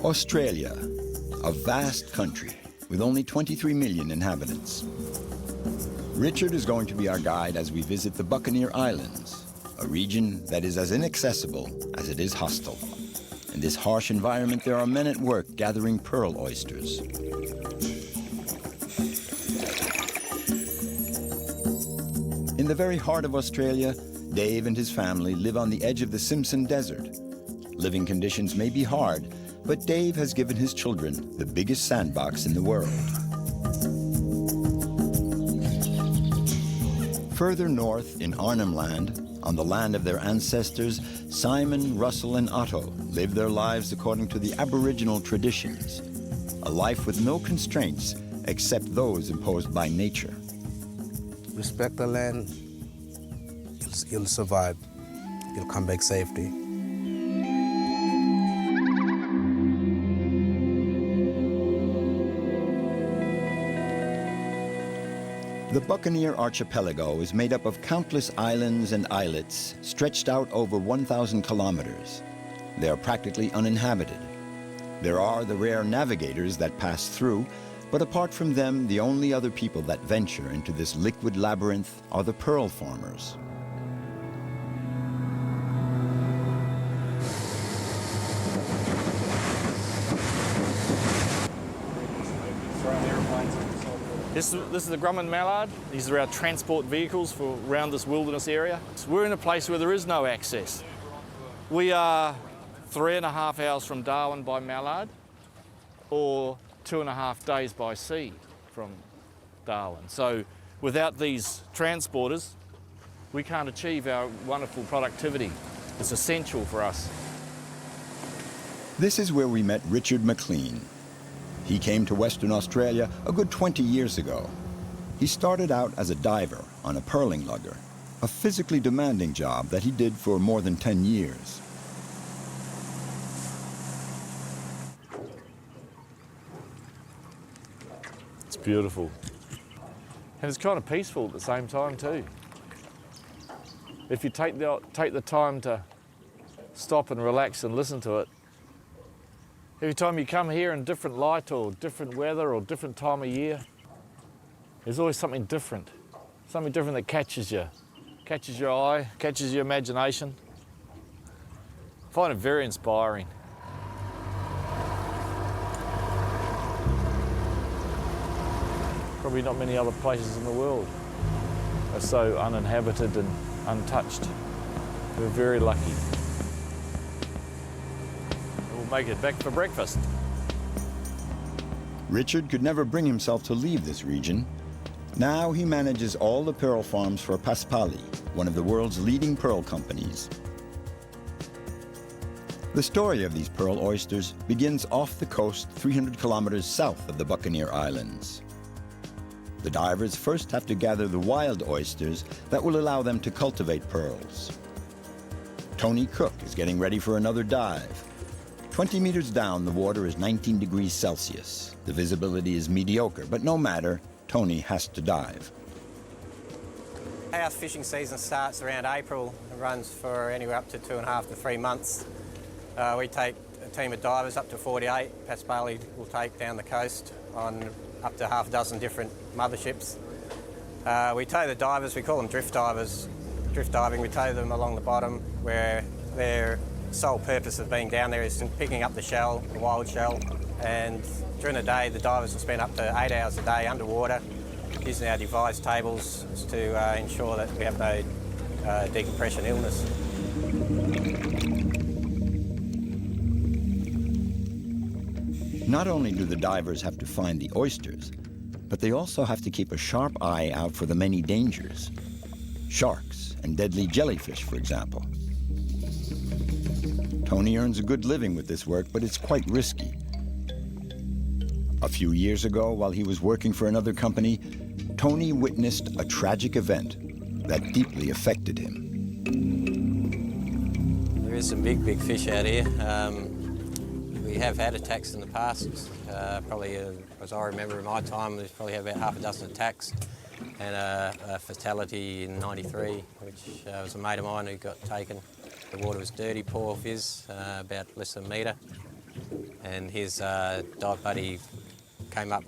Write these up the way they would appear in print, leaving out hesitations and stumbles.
Australia, a vast country with only 23 million inhabitants. Richard is going to be our guide as we visit the Buccaneer Islands, a region that is as inaccessible as it is hostile. In this harsh environment, there are men at work gathering pearl oysters. In the very heart of Australia, Dave and his family live on the edge of the Simpson Desert. Living conditions may be hard, but Dave has given his children the biggest sandbox in the world. Further north in Arnhem Land, on the land of their ancestors, Simon, Russell, and Otto live their lives according to the Aboriginal traditions, a life with no constraints except those imposed by nature. Respect the land, you'll survive. You'll come back safely. The Buccaneer Archipelago is made up of countless islands and islets stretched out over 1,000 kilometers. They are practically uninhabited. There are the rare navigators that pass through, but apart from them, the only other people that venture into this liquid labyrinth are the pearl farmers. This is the Grumman mallard. These are our transport vehicles for around this wilderness area. So we're in a place where there is no access. We are 3.5 hours from Darwin by mallard, or 2.5 days by sea from Darwin. So without these transporters, we can't achieve our wonderful productivity. It's essential for us. This is where we met Richard McLean. He came to Western Australia a good 20 years ago. He started out as a diver on a pearling lugger, a physically demanding job that he did for more than 10 years. It's beautiful. And it's kind of peaceful at the same time too. If you take the time to stop and relax and listen to it, every time you come here in different light or different weather or different time of year, there's always something different that catches your eye, catches your imagination. I find it very inspiring. Probably not many other places in the world are so uninhabited and untouched. We're very lucky. Make it back for breakfast. Richard could never bring himself to leave this region. Now he manages all the pearl farms for Paspali, one of the world's leading pearl companies. The story of these pearl oysters begins off the coast 300 kilometers south of the Buccaneer Islands. The divers first have to gather the wild oysters that will allow them to cultivate pearls. Tony Cook is getting ready for another dive. 20 meters down, the water is 19 degrees Celsius. The visibility is mediocre, but no matter, Tony has to dive. Our fishing season starts around April and runs for anywhere up to 2.5 to 3 months. We take a team of divers up to 48. Paspali will take down the coast on up to half a dozen different motherships. We tow the divers, we call them drift divers. Drift diving, we tow them along the bottom where they're sole purpose of being down there is picking up the shell, the wild shell, and during the day the divers will spend up to 8 hours a day underwater using our devised tables to ensure that we have no decompression illness. Not only do the divers have to find the oysters, but they also have to keep a sharp eye out for the many dangers. Sharks and deadly jellyfish, for example. Tony earns a good living with this work, but it's quite risky. A few years ago, while he was working for another company, Tony witnessed a tragic event that deeply affected him. There is some big fish out here. We have had attacks in the past. Probably, as I remember in my time, there's probably had about half a dozen attacks and a fatality in '93, which was a mate of mine who got taken. The water was dirty, poor fizz, about less than a metre. and his dive buddy came up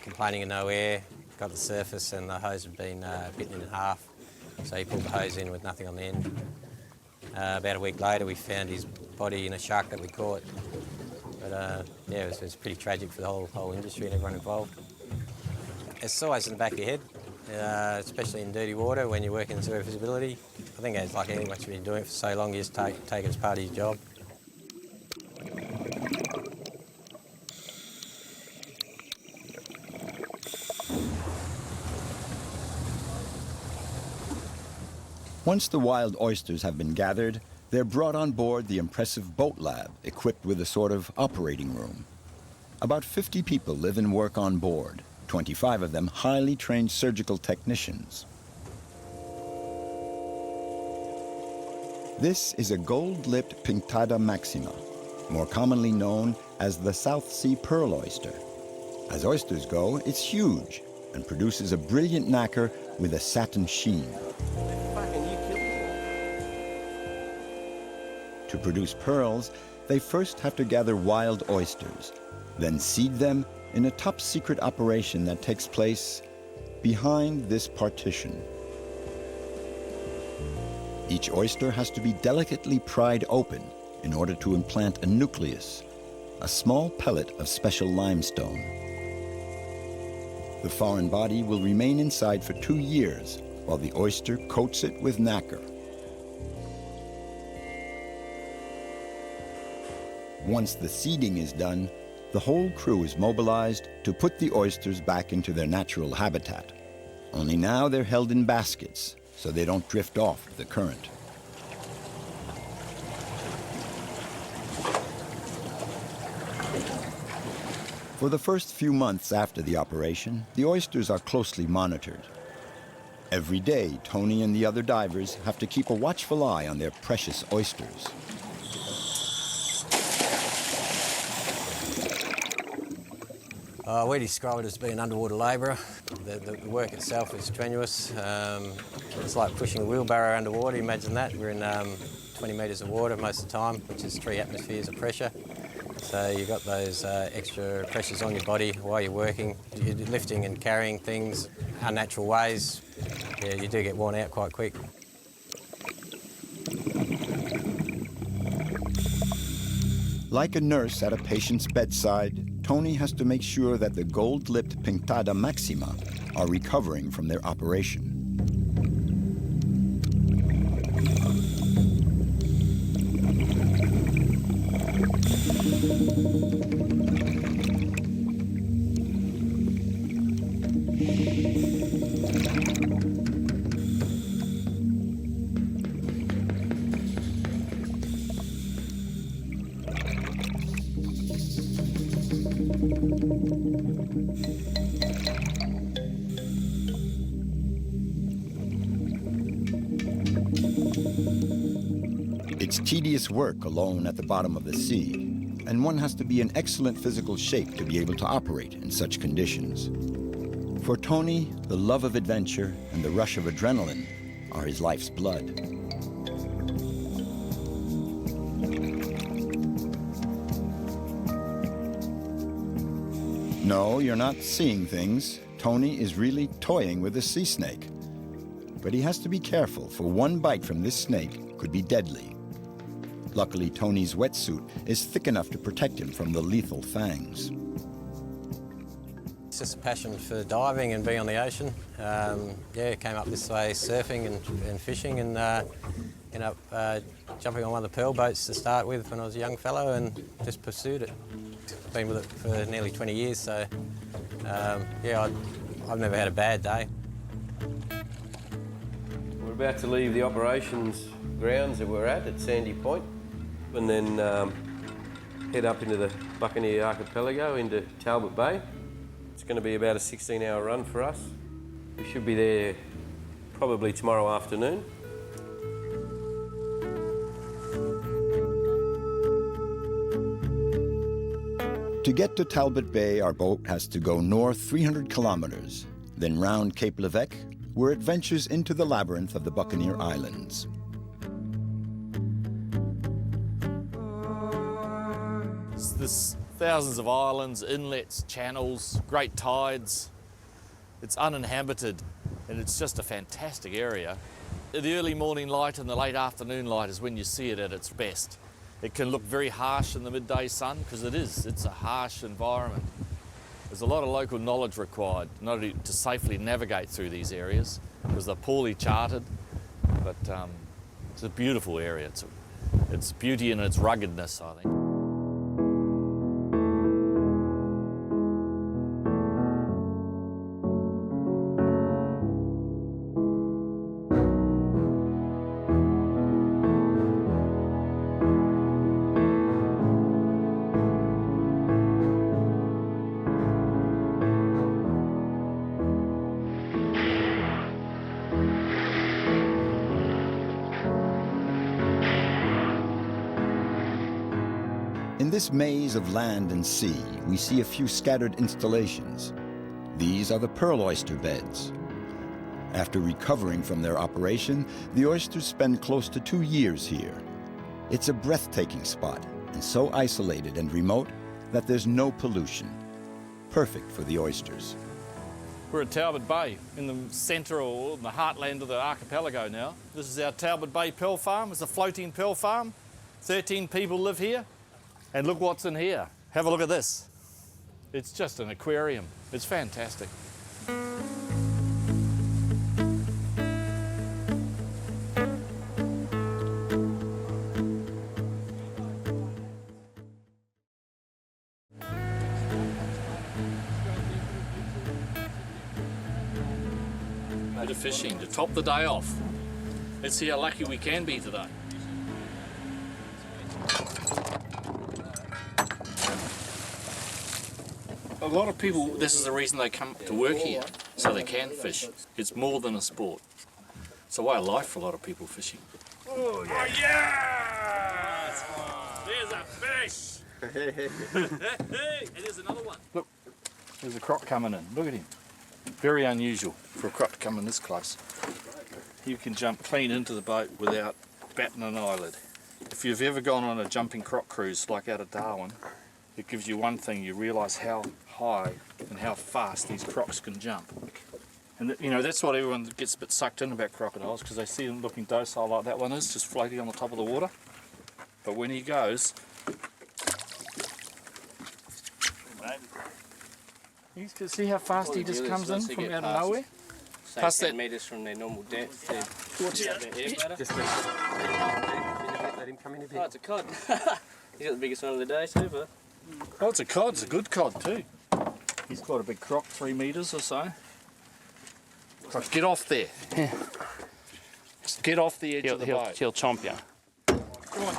complaining of no air, got to the surface and the hose had been bitten in half. So he pulled the hose in with nothing on the end. About a week later we found his body in a shark that we caught. But yeah, it was pretty tragic for the whole industry and everyone involved. It's always in the back of your head, especially in dirty water when you're working zero visibility. I think it's like anything, once you've been doing it for so long, you just take it as part of your job. Once the wild oysters have been gathered, they're brought on board the impressive boat lab, equipped with a sort of operating room. About 50 people live and work on board, 25 of them highly trained surgical technicians. This is a gold-lipped Pinctada maxima, more commonly known as the South Sea pearl oyster. As oysters go, it's huge and produces a brilliant nacre with a satin sheen. To produce pearls, they first have to gather wild oysters, then seed them in a top-secret operation that takes place behind this partition. Each oyster has to be delicately pried open in order to implant a nucleus, a small pellet of special limestone. The foreign body will remain inside for 2 years while the oyster coats it with nacre. Once the seeding is done, the whole crew is mobilized to put the oysters back into their natural habitat. Only now they're held in baskets so they don't drift off the current. For the first few months after the operation, the oysters are closely monitored. Every day, Tony and the other divers have to keep a watchful eye on their precious oysters. We describe it as being underwater labourer. The work itself is strenuous. It's like pushing a wheelbarrow underwater. Imagine that. We're in 20 metres of water most of the time, which is 3 atmospheres of pressure. So you've got those extra pressures on your body while you're working. You're lifting and carrying things unnatural ways. Yeah, you do get worn out quite quick. Like a nurse at a patient's bedside, Tony has to make sure that the gold-lipped Pinctada maxima are recovering from their operation. It's tedious work alone at the bottom of the sea, and one has to be in excellent physical shape to be able to operate in such conditions. For Tony, the love of adventure and the rush of adrenaline are his life's blood. No, you're not seeing things. Tony is really toying with a sea snake. But he has to be careful, for one bite from this snake could be deadly. Luckily, Tony's wetsuit is thick enough to protect him from the lethal fangs. It's just a passion for diving and being on the ocean. Yeah, came up this way surfing and fishing, and ended up jumping on one of the pearl boats to start with when I was a young fellow, and just pursued it. Been with it for nearly 20 years, so yeah, I've never had a bad day. We're about to leave the operations grounds that we're at Sandy Point, and then head up into the Buccaneer Archipelago into Talbot Bay. It's going to be about a 16-hour run for us. We should be there probably tomorrow afternoon. To get to Talbot Bay, our boat has to go north 300 kilometers, then round Cape Levesque, where it ventures into the labyrinth of the Buccaneer Islands. There's thousands of islands, inlets, channels, great tides. It's uninhabited and it's just a fantastic area. The early morning light and the late afternoon light is when you see it at its best. It can look very harsh in the midday sun because it's a harsh environment. There's a lot of local knowledge required not only to safely navigate through these areas because they're poorly charted, but it's a beautiful area. It's beauty in its ruggedness, I think. In this maze of land and sea, we see a few scattered installations. These are the pearl oyster beds. After recovering from their operation, the oysters spend close to 2 years here. It's a breathtaking spot, and so isolated and remote that there's no pollution. Perfect for the oysters. We're at Talbot Bay, in the centre or in the heartland of the archipelago now. This is our Talbot Bay pearl farm. It's a floating pearl farm. 13 people live here. And look what's in here. Have a look at this. It's just an aquarium. It's fantastic. Bit of fishing to top the day off. Let's see how lucky we can be today. A lot of people, this is the reason they come to work here, so they can fish. It's more than a sport. It's a way of life for a lot of people fishing. Oh, yeah! Oh, yeah! There's a fish! And there's another one. Look, there's a croc coming in. Look at him. Very unusual for a croc to come in this close. You can jump clean into the boat without batting an eyelid. If you've ever gone on a jumping croc cruise like out of Darwin, it gives you one thing, you realise how high and how fast these crocs can jump. And you know, that's what everyone gets a bit sucked in about crocodiles, because they see them looking docile like that one is, just floating on the top of the water. But when he goes, you can see how fast he just comes in from out of nowhere. Past 10 metres from their normal depth. Watch out. Just let him come in a bit. Oh, it's a cod. He's got the biggest one of the day too, but... Oh, it's a cod. It's a good cod too. He's quite a big croc, 3 metres or so. But get off there. Yeah. Just get off the edge of the boat. He'll chomp you. Come on.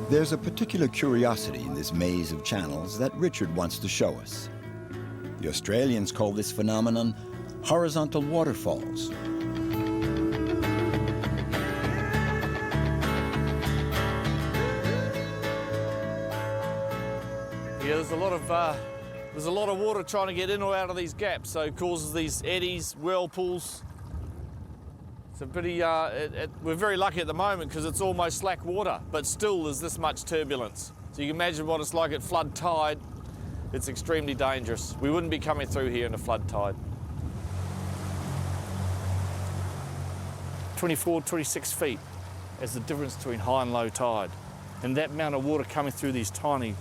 There's a particular curiosity in this maze of channels that Richard wants to show us. The Australians call this phenomenon horizontal waterfalls. Yeah, there's a lot of water trying to get in or out of these gaps, so it causes these eddies, whirlpools. It's a pretty, we're very lucky at the moment because it's almost slack water, but still there's this much turbulence. So you can imagine what it's like at flood tide. It's extremely dangerous. We wouldn't be coming through here in a flood tide. 24, 26 feet is the difference between high and low tide. And that amount of water coming through these tiny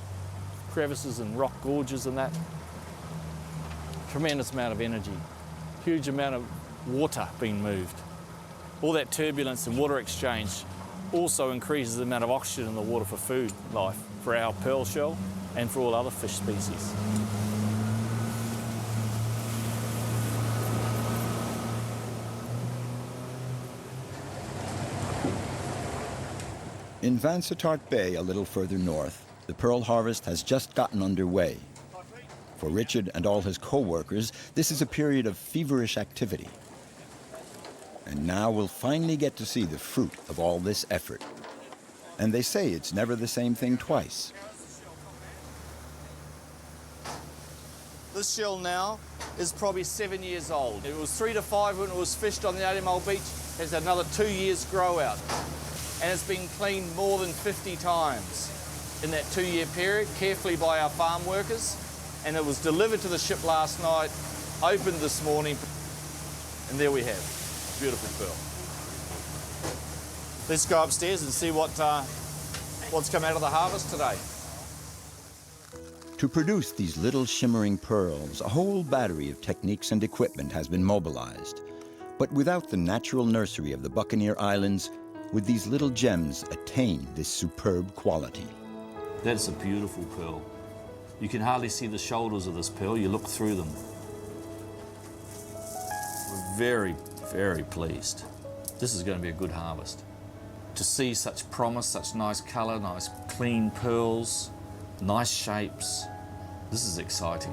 crevices and rock gorges and that, tremendous amount of energy, huge amount of water being moved. All that turbulence and water exchange also increases the amount of oxygen in the water for food life, for our pearl shell and for all other fish species. In Vansittart Bay, a little further north, the pearl harvest has just gotten underway. For Richard and all his co-workers, this is a period of feverish activity. And now we'll finally get to see the fruit of all this effort. And they say it's never the same thing twice. This shell now is probably 7 years old. It was 3 to 5 when it was fished on the Arnhem Land beach. It has another 2 years grow out. And it's been cleaned more than 50 times in that 2-year period, carefully by our farm workers. And it was delivered to the ship last night, opened this morning, and there we have beautiful pearl. Let's go upstairs and see what's come out of the harvest today. To produce these little shimmering pearls, a whole battery of techniques and equipment has been mobilized. But without the natural nursery of the Buccaneer Islands, would these little gems attain this superb quality? That's a beautiful pearl. You can hardly see the shoulders of this pearl. You look through them. We're very, very pleased. This is going to be a good harvest. To see such promise, such nice colour, nice clean pearls, nice shapes, this is exciting.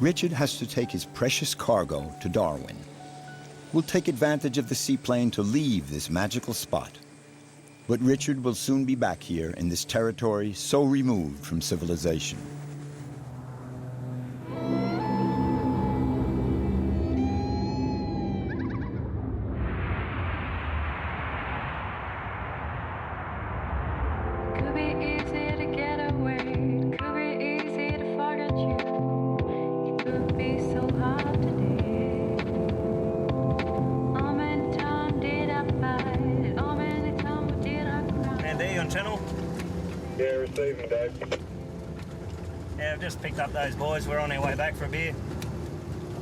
Richard has to take his precious cargo to Darwin. We'll take advantage of the seaplane to leave this magical spot. But Richard will soon be back here in this territory so removed from civilization. Could be easy to get away, could be easy to forget you. It could be so hard today. How many times did I fight? How many times did I cry? And there you on channel? Yeah, receiving, Dave. Yeah, I've just picked up those boys. We're on our way back for a beer.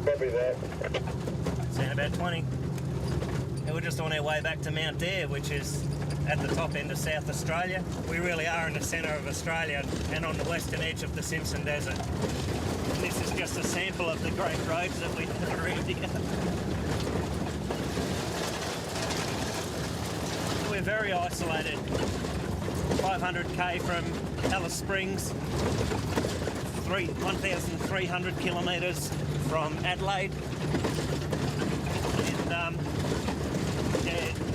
Copy that. Seen about 20. And we're just on our way back to Mount Dare, which is at the top end of South Australia. We really are in the centre of Australia and on the western edge of the Simpson Desert. And this is just a sample of the great roads that we have around here. We're very isolated. 500k from Alice Springs, 1,300 kilometres from Adelaide.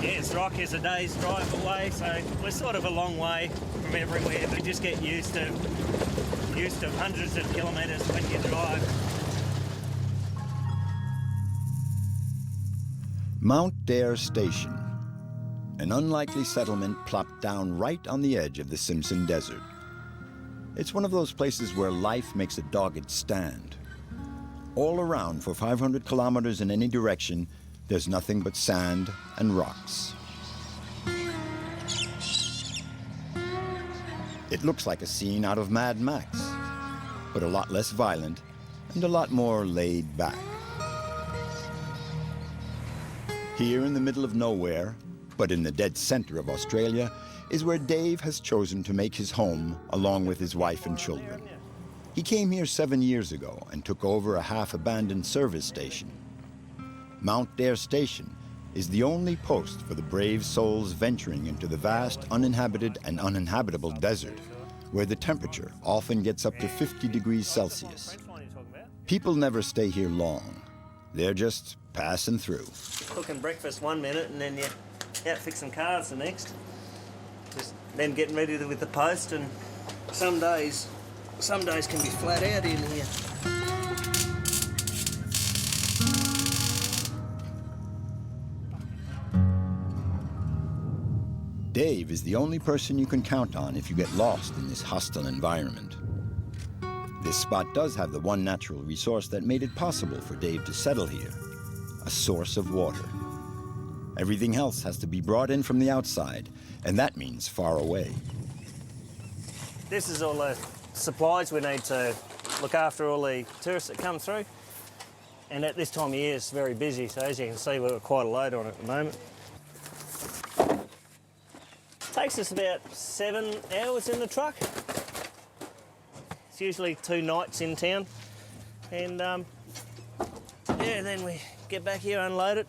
And Rock is a day's drive away, so we're sort of a long way from everywhere. We just get used to hundreds of kilometres when you drive. Mount Dare Station, an unlikely settlement plopped down right on the edge of the Simpson Desert. It's one of those places where life makes a dogged stand. All around for 500 kilometers in any direction, there's nothing but sand and rocks. It looks like a scene out of Mad Max, but a lot less violent and a lot more laid back. Here in the middle of nowhere, but in the dead center of Australia, is where Dave has chosen to make his home along with his wife and children. He came here 7 years ago and took over a half-abandoned service station. Mount Dare Station is the only post for the brave souls venturing into the vast uninhabited and uninhabitable desert, where the temperature often gets up to 50 degrees Celsius. People never stay here long. They're just passing through. Cooking breakfast 1 minute and then you're out fixing cars the next. Just then getting ready with the post, and some days can be flat out in here. Dave is the only person you can count on if you get lost in this hostile environment. This spot does have the one natural resource that made it possible for Dave to settle here, a source of water. Everything else has to be brought in from the outside, and that means far away. This is all the supplies we need to look after all the tourists that come through. And at this time of year, it's very busy, so as you can see, we've got quite a load on at the moment. Takes us about 7 hours in the truck. It's usually 2 nights in town. And yeah, then we get back here, unload it,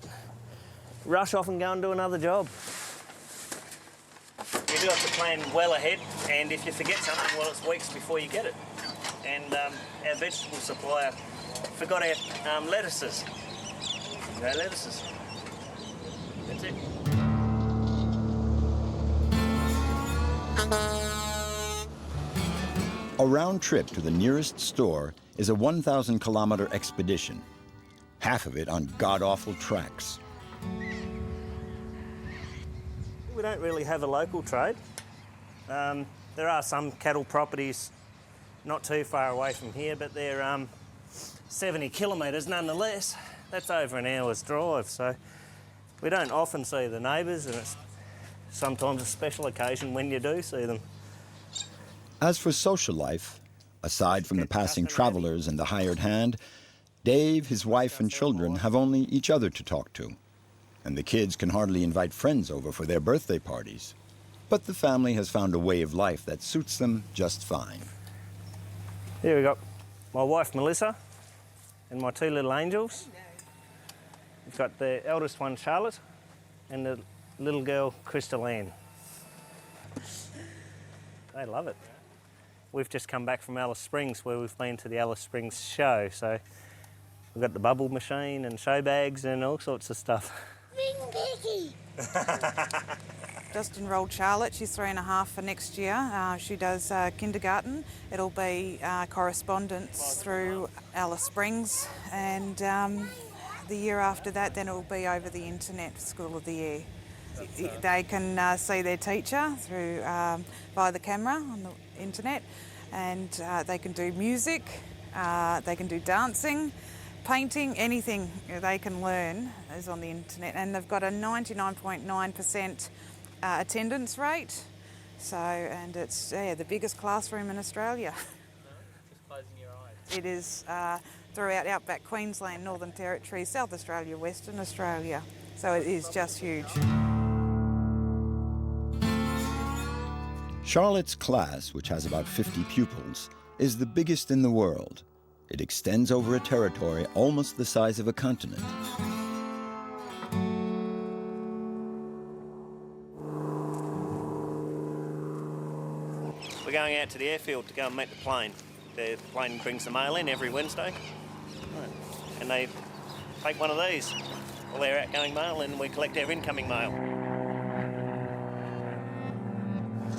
rush off and go and do another job. You do have to plan well ahead, and if you forget something, well, it's weeks before you get it. And our vegetable supplier forgot our lettuces. No lettuces. That's it. A round trip to the nearest store is a 1,000-kilometer expedition, half of it on god-awful tracks. We don't really have a local trade. There are some cattle properties not too far away from here, but they're 70 kilometres nonetheless. That's over an hour's drive, so we don't often see the neighbours, and it's sometimes a special occasion when you do see them. As for social life, aside from the passing travellers and the hired hand, Dave, his wife and children have only each other to talk to. And the kids can hardly invite friends over for their birthday parties. But the family has found a way of life that suits them just fine. Here we got my wife Melissa and my two little angels. We've got the eldest one Charlotte and the little girl Crystal Ann. They love it. We've just come back from Alice Springs, where we've been to the Alice Springs show, so we've got the bubble machine and show bags and all sorts of stuff. Ring Becky! Just enrolled Charlotte. She's 3.5 for next year. She does kindergarten. It'll be correspondence through Alice Springs, and the year after that, then it'll be over the internet, School of the Year. They can see their teacher through via the camera on the internet, and they can do music, they can do dancing, painting, anything they can learn is on the internet, and they've got a 99.9% attendance rate. So, and it's the biggest classroom in Australia. Just closing your eyes. It is throughout Outback Queensland, Northern Territory, South Australia, Western Australia. So it is just huge. Charlotte's class, which has about 50 pupils, is the biggest in the world. It extends over a territory almost the size of a continent. We're going out to the airfield to go and meet the plane. The plane brings the mail in every Wednesday, and they take one of these, all their outgoing mail, and we collect our incoming mail.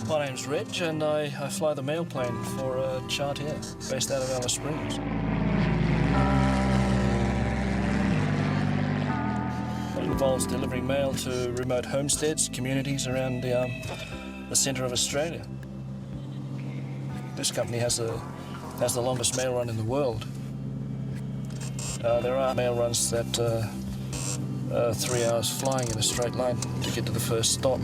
My name's Reg, and I fly the mail plane for Chartier, based out of Alice Springs. It involves delivering mail to remote homesteads, communities around the centre of Australia. This company has the longest mail run in the world. There are mail runs that 3 hours flying in a straight line to get to the first stop.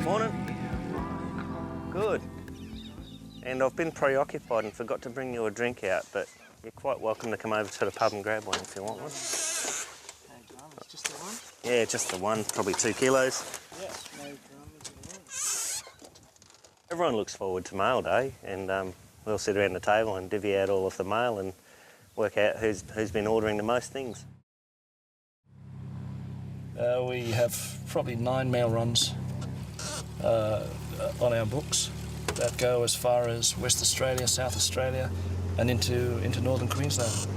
Morning. Good. And I've been preoccupied and forgot to bring you a drink out, but you're quite welcome to come over to the pub and grab one if you want one. Just the one? Yeah, just the one, probably 2 kilos. Yeah, no dramas. Everyone looks forward to mail day, and we'll sit around the table and divvy out all of the mail and work out who's been ordering the most things. We have probably 9 mail runs on our books that go as far as West Australia, South Australia, and into northern Queensland.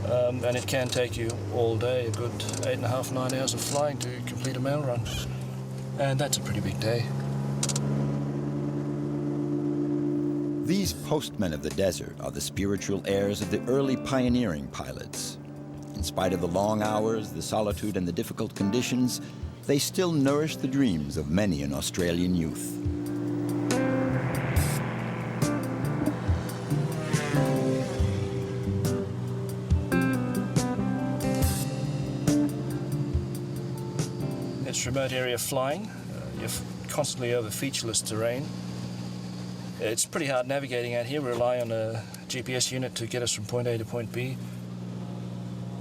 And it can take you all day, a good 8.5, 9 hours of flying to complete a mail run. And that's a pretty big day. These postmen of the desert are the spiritual heirs of the early pioneering pilots. In spite of the long hours, the solitude, and the difficult conditions, they still nourish the dreams of many an Australian youth. It's remote area flying. You're constantly over featureless terrain. It's pretty hard navigating out here. We rely on a GPS unit to get us from point A to point B.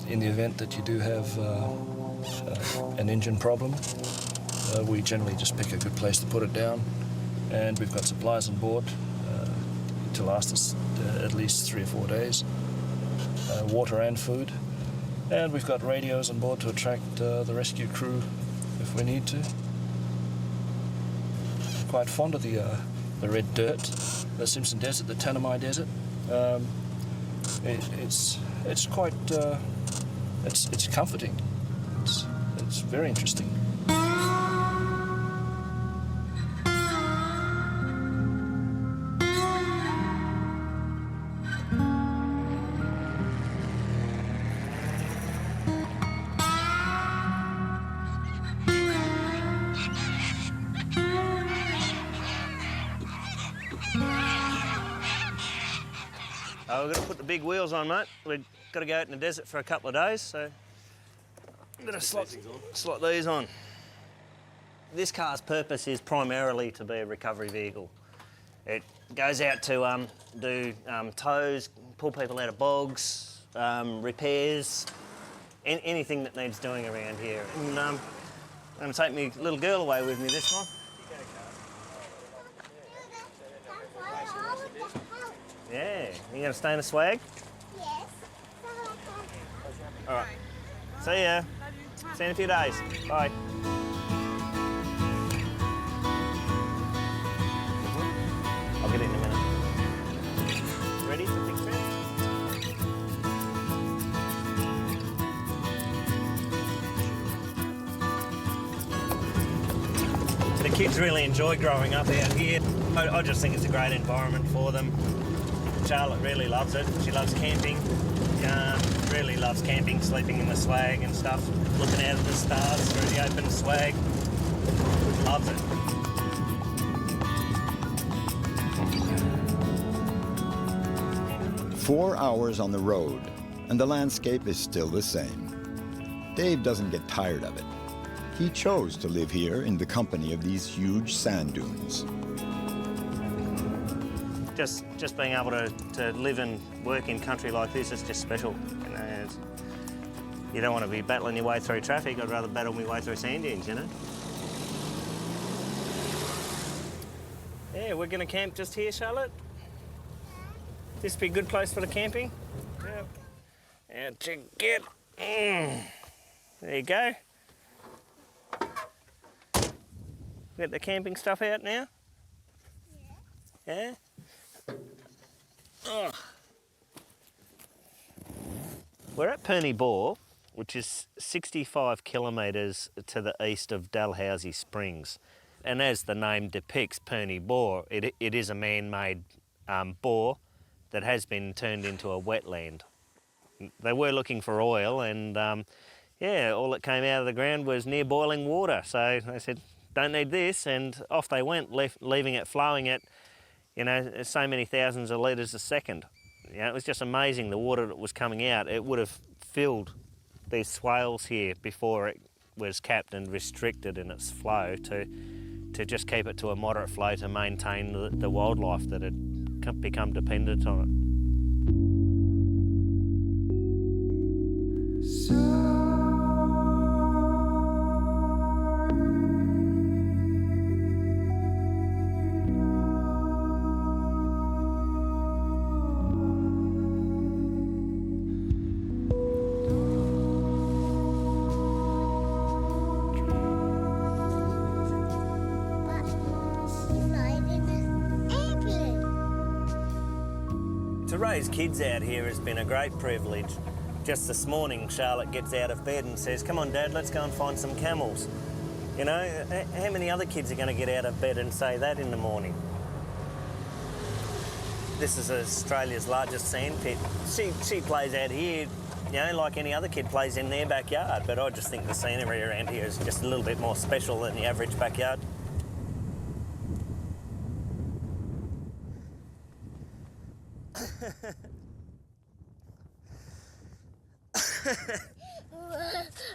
In the event that you do have an engine problem, we generally just pick a good place to put it down, and we've got supplies on board to last us at least 3 or 4 days, water and food, and we've got radios on board to attract the rescue crew if we need to. I'm quite fond of the red dirt, the Simpson Desert, the Tanami Desert. It's quite it's comforting. It's very interesting. We've got to put the big wheels on, mate. We've got to go out in the desert for a couple of days, so we've got to slot these on. This car's purpose is primarily to be a recovery vehicle. It goes out to do tows, pull people out of bogs, repairs, anything that needs doing around here. And I'm going to take my little girl away with me this time. Yeah, you gonna stay in the swag? Yes. All right. See ya. See you in a few days. Bye. I'll get in a minute. Ready for big trip? The kids really enjoy growing up out here. I just think it's a great environment for them. Charlotte really loves it. She loves camping. Really loves camping, sleeping in the swag and stuff, looking out at the stars through the open swag. Loves it. "4 hours on the road, and the landscape is still the same. Dave doesn't get tired of it. He chose to live here in the company of these huge sand dunes. Just being able to live and work in country like this is just special. You know, you don't want to be battling your way through traffic. I'd rather battle my way through sand dunes, you know. Yeah, we're going to camp just here, Charlotte. This be a good place for the camping. Yep. And you get. There you go. Get the camping stuff out now. Yeah. Oh. We're at Perney Bore, which is 65 kilometres to the east of Dalhousie Springs. And as the name depicts, Perney Bore, it is a man-made bore that has been turned into a wetland. They were looking for oil and, yeah, all that came out of the ground was near boiling water. So they said, don't need this, and off they went, leaving it flowing at, you know, so many thousands of litres a second. You know, it was just amazing, the water that was coming out. It would have filled these swales here before it was capped and restricted in its flow to just keep it to a moderate flow to maintain the wildlife that had become dependent on it. To raise kids out here has been a great privilege. Just this morning, Charlotte gets out of bed and says, come on, Dad, let's go and find some camels. You know, how many other kids are going to get out of bed and say that in the morning? This is Australia's largest sand pit. She plays out here, you know, like any other kid plays in their backyard, but I just think the scenery around here is just a little bit more special than the average backyard.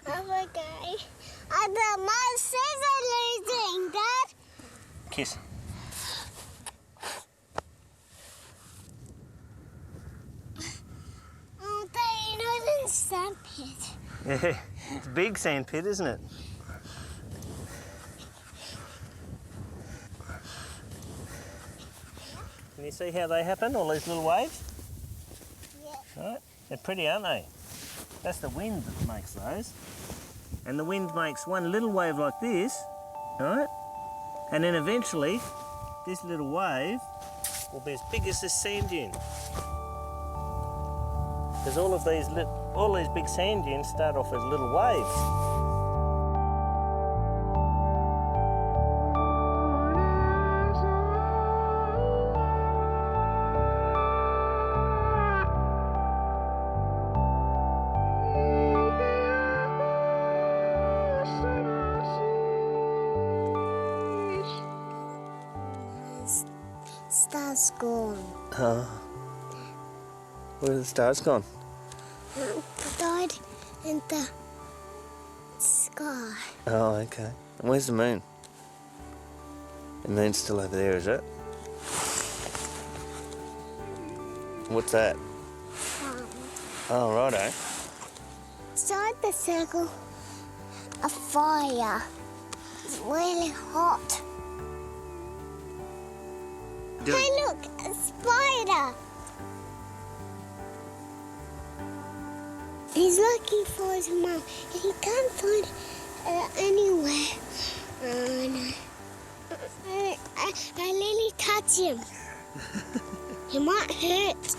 Oh, okay. My scissors losing, Dad. Kiss. Oh, Dad, you know it's a sand pit. Yeah, it's a big sand pit, isn't it? Can you see how they happen, all these little waves? Yeah. Right? They're pretty, aren't they? That's the wind that makes those. And the wind makes one little wave like this, right? And then eventually, this little wave will be as big as this sand dune. Because all these big sand dunes start off as little waves. star's gone. Oh. Where the stars gone? Died in the sky. Oh, okay. And where's the moon? The moon's still over there, is it? What's that? Oh, righto. Inside the circle, a fire. It's really hot. Hey, look, a spider. He's looking for his mum. He can't find her anywhere. Oh, no. I nearly touch him. He might hurt.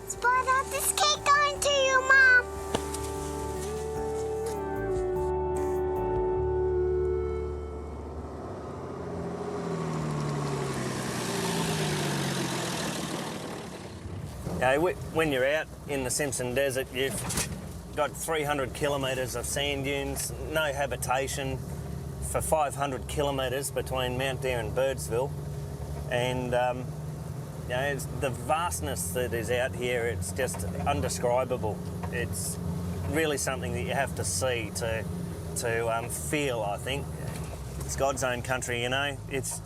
Spider, just keep going to your mum. When you're out in the Simpson Desert, you've got 300 kilometres of sand dunes, no habitation for 500 kilometres between Mount Deer and Birdsville. And it's the vastness that is out here, it's just undescribable. It's really something that you have to see to feel, I think. It's God's own country, you know. It's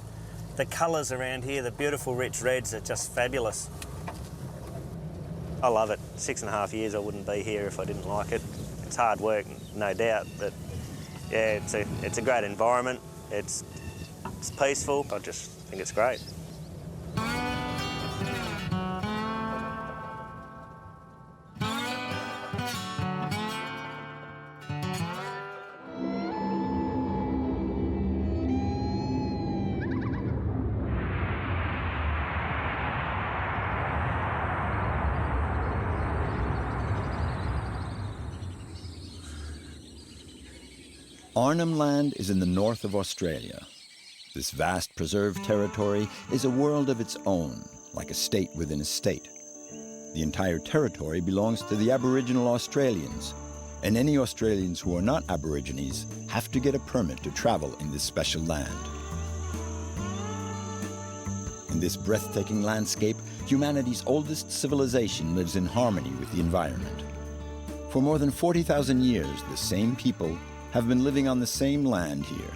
the colours around here, the beautiful rich reds are just fabulous. I love it. 6.5 years I wouldn't be here if I didn't like it. It's hard work, no doubt, but yeah, it's a great environment. It's peaceful. I just think it's great. Arnhem Land is in the north of Australia. This vast preserved territory is a world of its own, like a state within a state. The entire territory belongs to the Aboriginal Australians, and any Australians who are not Aborigines have to get a permit to travel in this special land. In this breathtaking landscape, humanity's oldest civilization lives in harmony with the environment. For more than 40,000 years, the same people have been living on the same land here.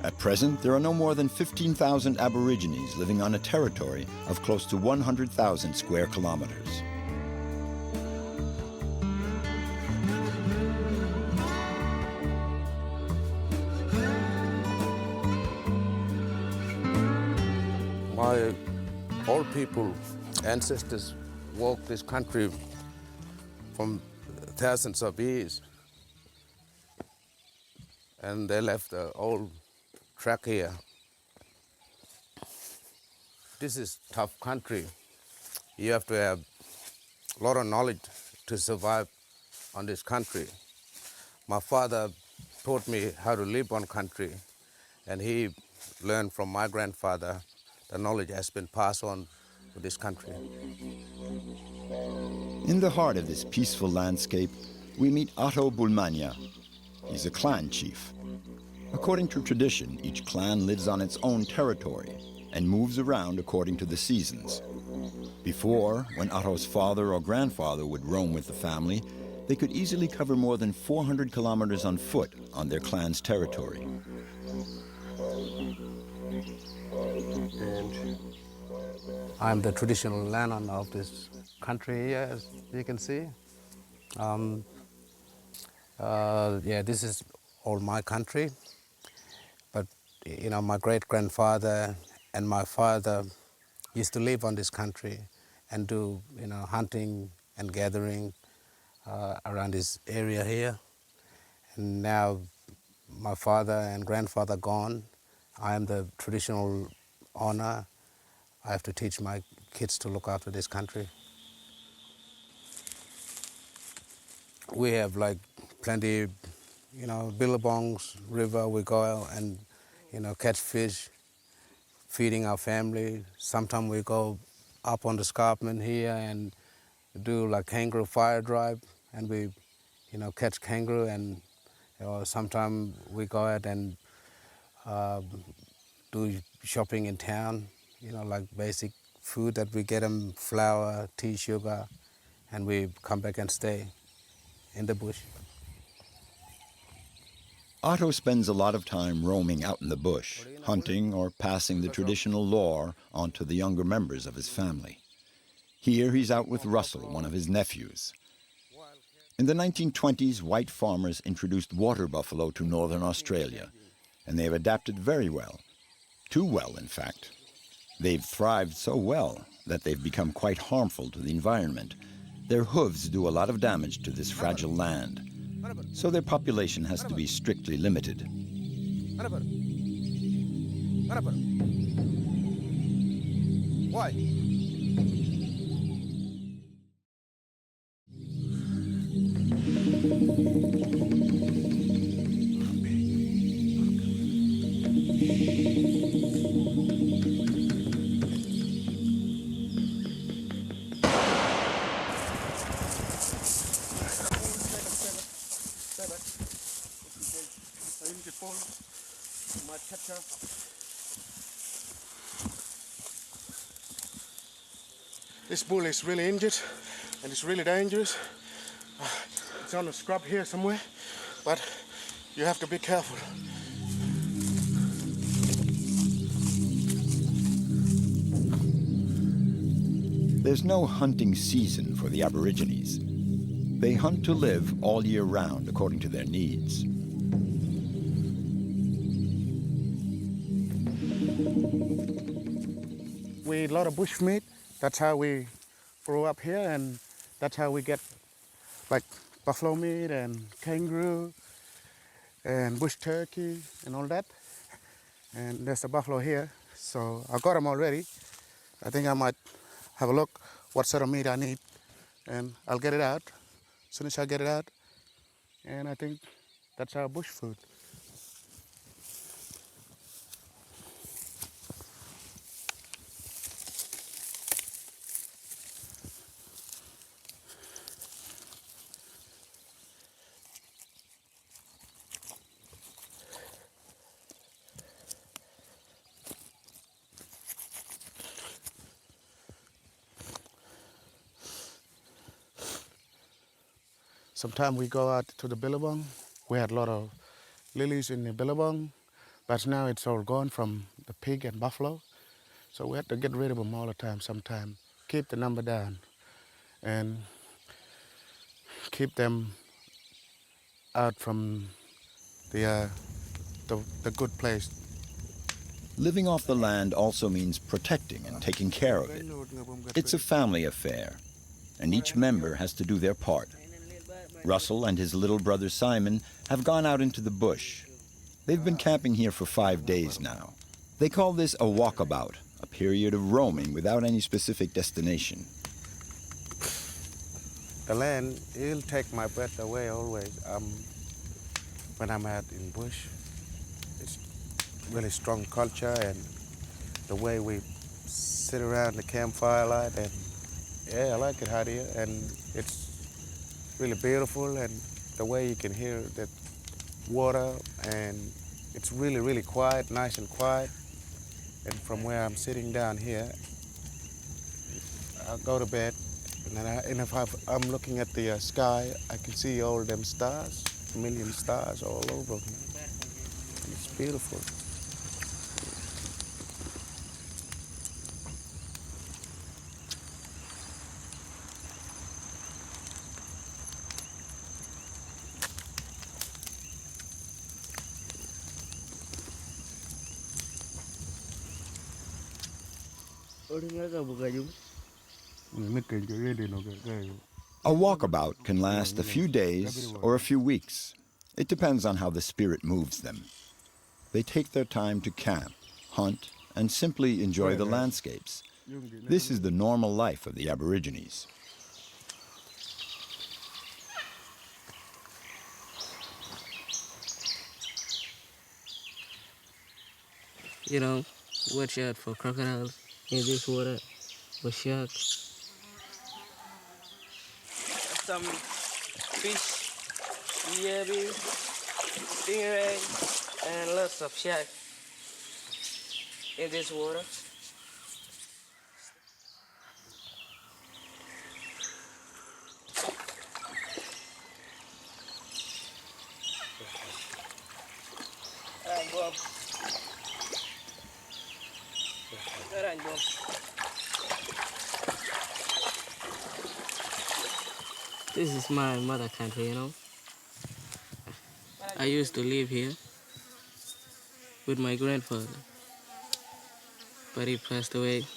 At present, there are no more than 15,000 Aborigines living on a territory of close to 100,000 square kilometers. My old people, ancestors, walked this country from thousands of years. And they left the old track here. This is tough country. You have to have a lot of knowledge to survive on this country. My father taught me how to live on country, and he learned from my grandfather. The knowledge has been passed on to this country. In the heart of this peaceful landscape, we meet Otto Bulmania. He's a clan chief. According to tradition, each clan lives on its own territory and moves around according to the seasons. Before, when Otto's father or grandfather would roam with the family, they could easily cover more than 400 kilometers on foot on their clan's territory. I'm the traditional landowner of this country here, as you can see. This is all my country. But, you know, my great-grandfather and my father used to live on this country and do, you know, hunting and gathering around this area here. And now my father and grandfather gone. I am the traditional owner. I have to teach my kids to look after this country. We have like plenty, you know, billabongs, river, we go out and, you know, catch fish, feeding our family. Sometimes we go up on the escarpment here and do like kangaroo fire drive, and we, you know, catch kangaroo, and sometimes we go out and do shopping in town like basic food that we get them, flour, tea, sugar, and we come back and stay in the bush. Otto spends a lot of time roaming out in the bush, hunting or passing the traditional lore on to the younger members of his family. Here he's out with Russell, one of his nephews. In the 1920s, white farmers introduced water buffalo to northern Australia, and they've adapted very well. Too well, in fact. They've thrived so well that they've become quite harmful to the environment. Their hooves do a lot of damage to this fragile land, so their population has to be strictly limited. Why? This bull is really injured and it's really dangerous. It's on a scrub here somewhere, but you have to be careful. There's no hunting season for the Aborigines. They hunt to live all year round according to their needs. We eat a lot of bush meat. That's how we grow up here, and that's how we get like buffalo meat and kangaroo and bush turkey and all that. And there's a buffalo here, so I got them already. I think I might have a look what sort of meat I need, and I'll get it out as soon as I get it out. And I think that's our bush food. Sometimes we go out to the billabong. We had a lot of lilies in the billabong, but now it's all gone from the pig and buffalo. So we have to get rid of them all the time sometime. Keep the number down and keep them out from the good place. Living off the land also means protecting and taking care of it. It's a family affair, and each member has to do their part. Russell and his little brother Simon have gone out into the bush. They've been camping here for 5 days now. They call this a walkabout, a period of roaming without any specific destination. The land, it'll take my breath away always. When I'm out in bush, it's really strong culture, and the way we sit around the campfire light, and yeah, I like it out here, and it's really beautiful, and the way you can hear the water, and it's really, really quiet, nice and quiet. And from where I'm sitting down here, I go to bed, and if I'm looking at the sky, I can see all them stars, a million stars all over me. And it's beautiful. A walkabout can last a few days or a few weeks. It depends on how the spirit moves them. They take their time to camp, hunt, and simply enjoy the landscapes. This is the normal life of the Aborigines. You know, watch out for crocodiles in this water, for sharks. Some fish, yabby, stingray, and lots of sharks in this water. This is my mother country, you know. I used to live here with my grandfather, but he passed away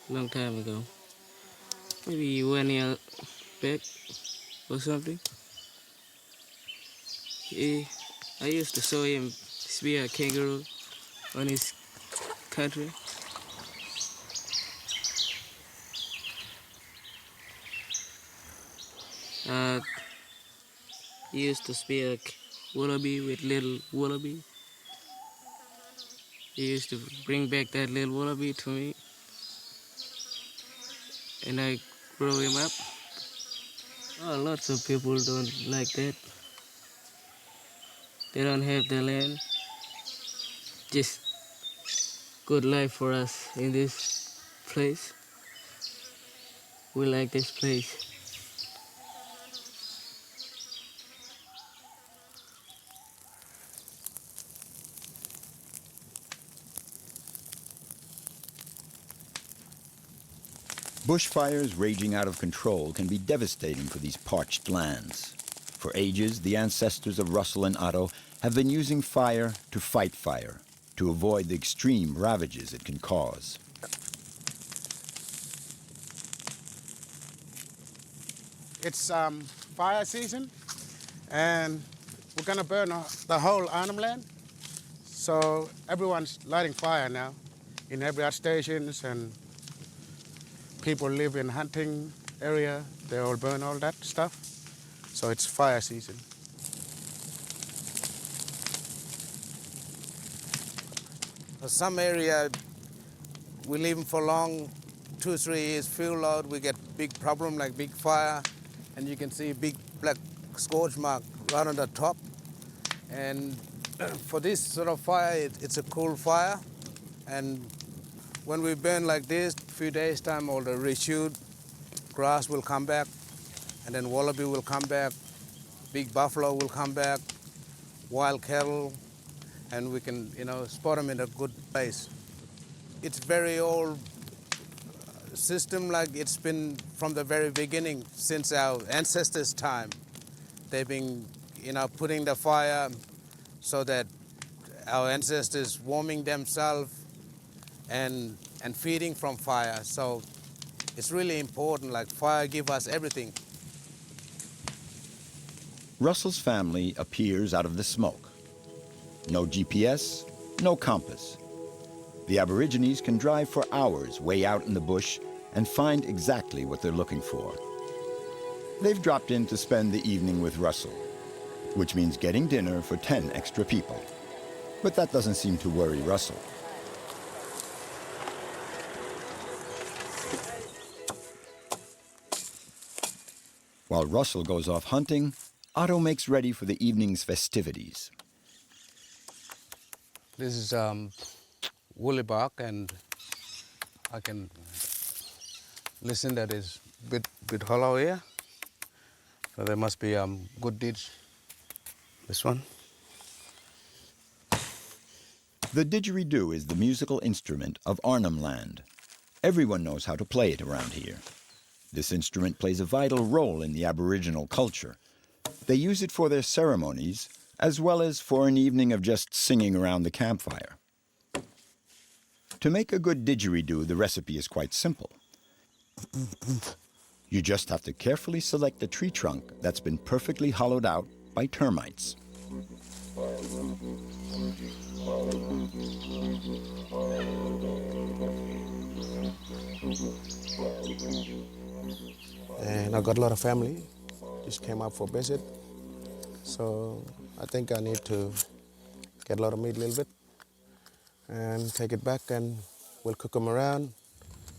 a long time ago. Maybe 1 year back or something. I used to saw him spear a kangaroo on his country. He used to spear a wallaby with little wallaby. He used to bring back that little wallaby to me, and I grow him up. Oh, lots of people don't like that. They don't have the land. Just good life for us in this place. We like this place. Bushfires raging out of control can be devastating for these parched lands. For ages, the ancestors of Russell and Otto have been using fire to fight fire, to avoid the extreme ravages it can cause. It's fire season, and we're gonna burn the whole Arnhem Land. So everyone's lighting fire now in every stations, and people live in hunting area. They all burn all that stuff. So it's fire season. Some area we live for long, 2-3 years, fuel load, we get big problem like big fire, and you can see big black scorch mark right on the top. And for this sort of fire, it's a cool fire. And when we burn like this, few days time, all the reshoot grass will come back, and then wallaby will come back, big buffalo will come back, wild cattle, and we can, spot them in a good place. It's very old system, like it's been from the very beginning, since our ancestors' time. They've been, putting the fire so that our ancestors warming themselves and feeding from fire. So it's really important, like fire gives us everything. Russell's family appears out of the smoke. No GPS, no compass. The Aborigines can drive for hours way out in the bush and find exactly what they're looking for. They've dropped in to spend the evening with Russell, which means getting dinner for 10 extra people. But that doesn't seem to worry Russell. While Russell goes off hunting, Otto makes ready for the evening's festivities. This is woolly bark, and I can listen that is bit hollow here. So there must be good deeds. This one. The didgeridoo is the musical instrument of Arnhem Land. Everyone knows how to play it around here. This instrument plays a vital role in the Aboriginal culture. They use it for their ceremonies, as well as for an evening of just singing around the campfire. To make a good didgeridoo, the recipe is quite simple. You just have to carefully select a tree trunk that's been perfectly hollowed out by termites. And I got a lot of family, just came up for visit. So I think I need to get a lot of meat a little bit and take it back, and we'll cook them around.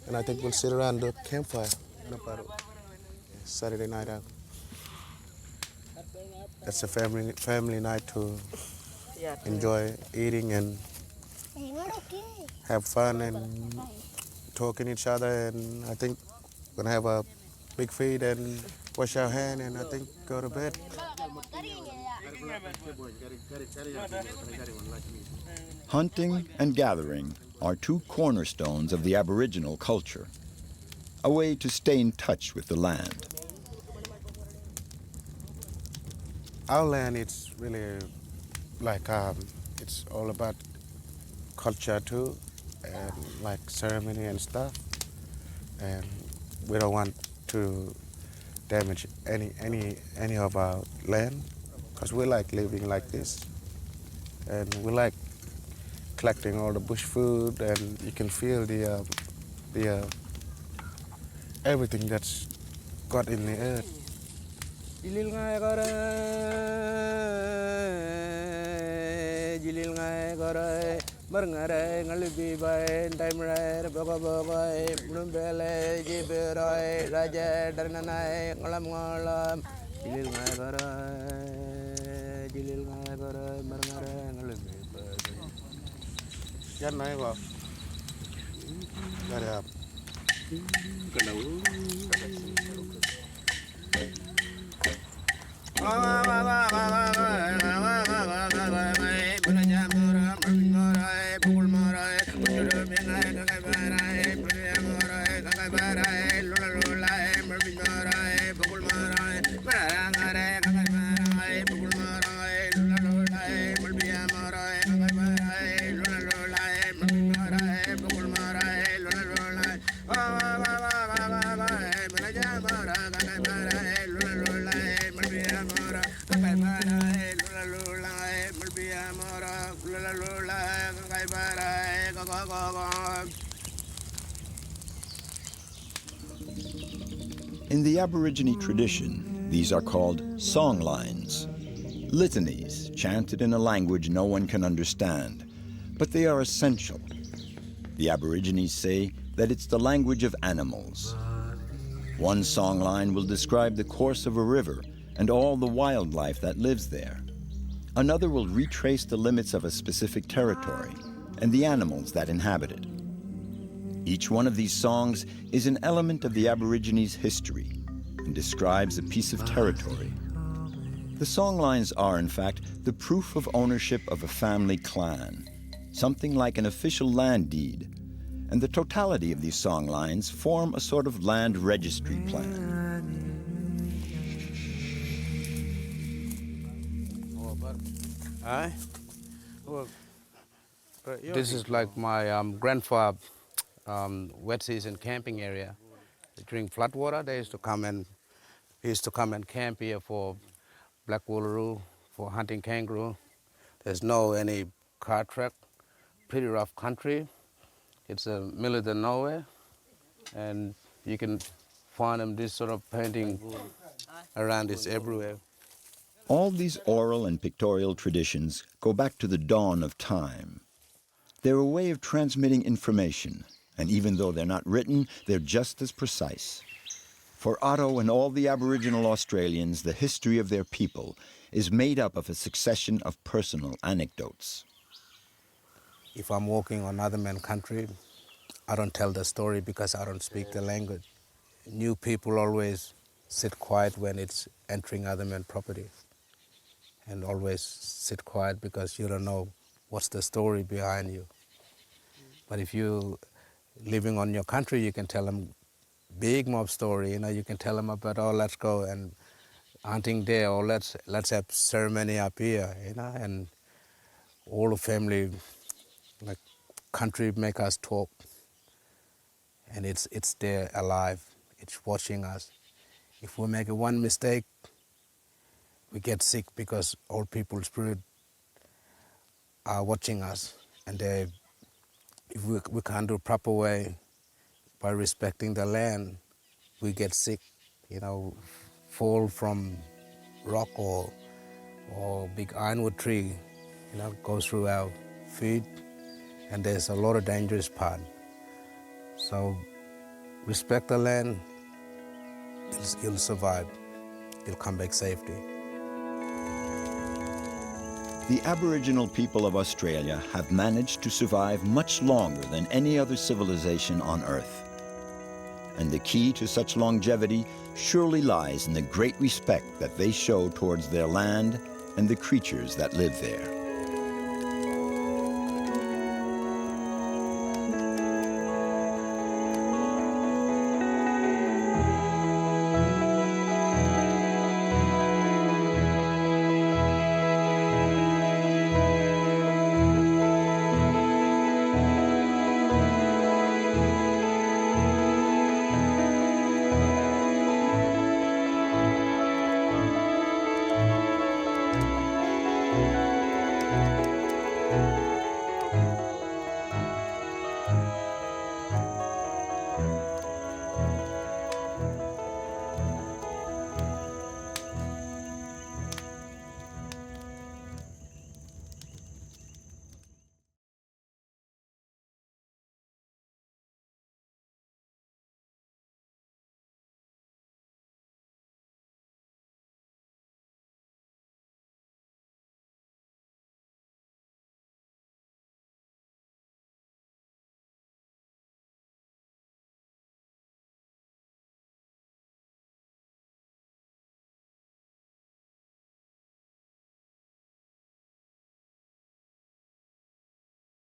And I think we'll sit around the campfire Saturday night out. That's a family night to enjoy eating and have fun and talking each other. And I think we're gonna have a big feed and wash our hands, and I think go to bed. Hunting and gathering are two cornerstones of the Aboriginal culture, a way to stay in touch with the land. Our land, it's really like, it's all about culture too, and like ceremony and stuff. And we don't want to damage any of our land, because we like living like this. And we like collecting all the bush food, and you can feel the everything that's got in the earth. Jilil ngai gore, barngare ngalibi bay, daimre bogoboy, blumbele jiberoy, raja darnanai ngalam. Jilil ngai gore, barngare ngalibi bay. Yan nai go. Got up. In the Aborigine tradition, these are called songlines, litanies chanted in a language no one can understand, but they are essential. The Aborigines say that it's the language of animals. One songline will describe the course of a river and all the wildlife that lives there. Another will retrace the limits of a specific territory and the animals that inhabit it. Each one of these songs is an element of the Aborigines' history and describes a piece of territory. The songlines are, in fact, the proof of ownership of a family clan, something like an official land deed, and the totality of these songlines form a sort of land registry plan. This is like my grandfather's wet season camping area. During floodwater, he used to come and camp here for black wooloo, for hunting kangaroo. There's no any car track, pretty rough country. It's the middle of the nowhere, and you can find them this sort of painting around this everywhere. All these oral and pictorial traditions go back to the dawn of time. They're a way of transmitting information, and even though they're not written, they're just as precise. For Otto and all the Aboriginal Australians, the history of their people is made up of a succession of personal anecdotes. If I'm walking on other man's country, I don't tell the story because I don't speak the language. New people always sit quiet when it's entering other man's property, and always sit quiet because you don't know what's the story behind you. But if you living on your country, you can tell them big mob story. You can tell them about, oh, let's go and hunting there, or let's have ceremony up here, and all the family, like country, make us talk, and it's there alive. It's watching us. If we make one mistake, we get sick because old people's spirit are watching us, and if we can't do it proper way by respecting the land, we get sick, fall from rock or big ironwood tree, goes through our feet, and there's a lot of dangerous part. So respect the land, you'll survive, you'll come back safely. The Aboriginal people of Australia have managed to survive much longer than any other civilization on Earth. And the key to such longevity surely lies in the great respect that they show towards their land and the creatures that live there.